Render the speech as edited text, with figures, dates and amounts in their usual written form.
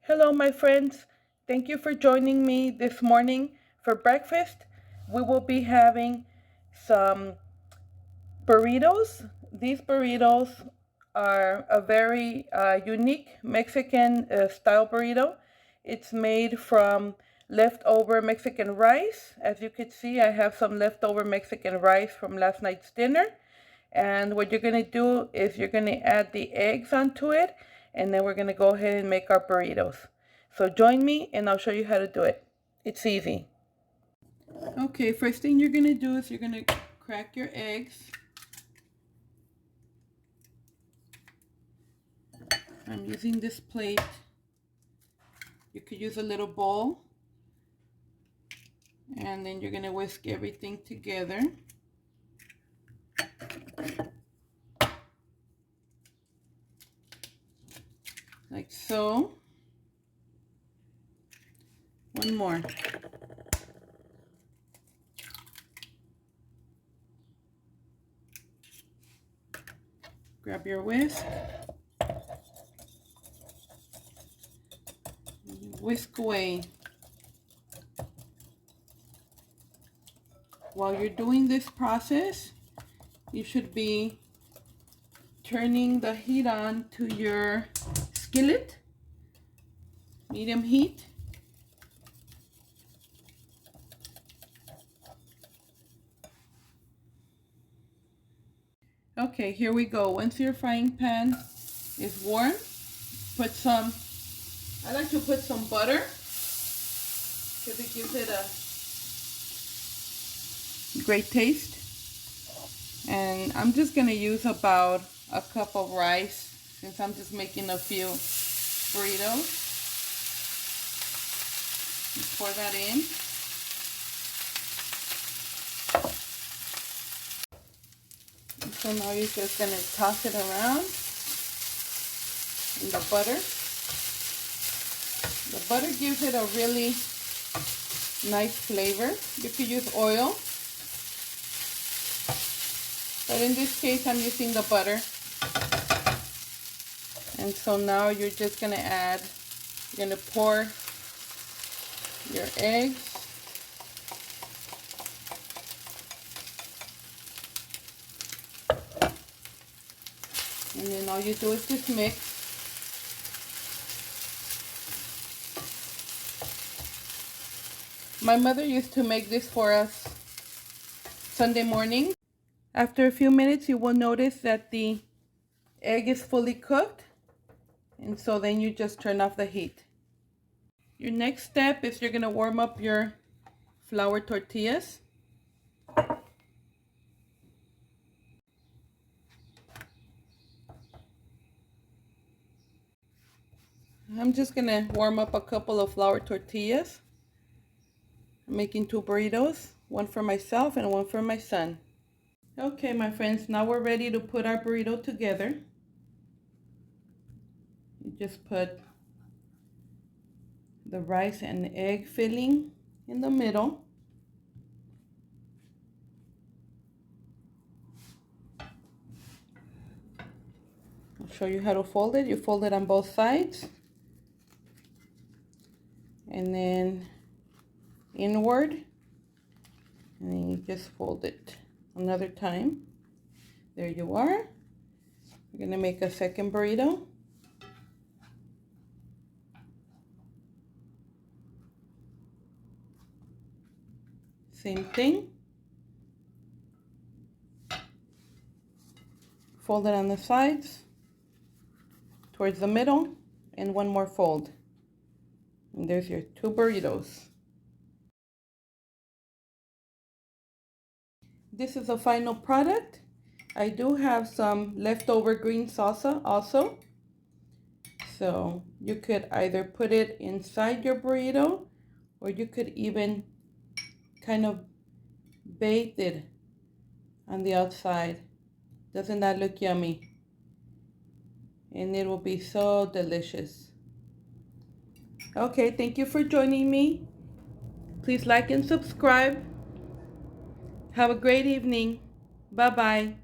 Hello, my friends. Thank you for joining me this morning for breakfast. We will be having some burritos. These burritos are a very unique Mexican style burrito. It's made from leftover Mexican rice. As you can see, I have some leftover Mexican rice from last night's dinner. And what you're going to do is you're going to add the eggs onto it, and then we're going to go ahead and make our burritos. So join me and I'll show you how to do it. It's easy. Okay, first thing you're going to do is you're going to crack your eggs. I'm using this plate. You could use a little bowl. And then you're going to whisk everything together. Like so. One more. Grab your whisk. Whisk away. While you're doing this process, you should be turning the heat on to your skillet, medium heat. Okay, here we go. Once your frying pan is warm, I like to put some butter because it gives it a great taste. And I'm just going to use about a cup of rice since I'm just making a few burritos. Pour that in. So now you're just going to toss it around in the butter. The butter gives it a really nice flavor. You could use oil, but in this case I'm using the butter. And so now you're just going to pour your eggs. And then all you do is just mix. My mother used to make this for us Sunday morning. After a few minutes, you will notice that the egg is fully cooked. And so then you just turn off the heat. Your next step is you're going to warm up your flour tortillas. I'm just going to warm up a couple of flour tortillas. I'm making 2 burritos, one for myself and one for my son. Okay, my friends, now we're ready to put our burrito together. You just put the rice and egg filling in the middle. I'll show you how to fold it. You fold it on both sides. And then inward. And then you just fold it another time. There you are. We're going to make a second burrito. Same thing. Fold it on the sides, towards the middle, and one more fold. And there's your 2 burritos. This is the final product. I do have some leftover green salsa also. So you could either put it inside your burrito, or you could even kind of bathe it on the outside. Doesn't that look yummy? And it will be so delicious. Okay, thank you for joining me. Please like and subscribe. Have a great evening. Bye-bye.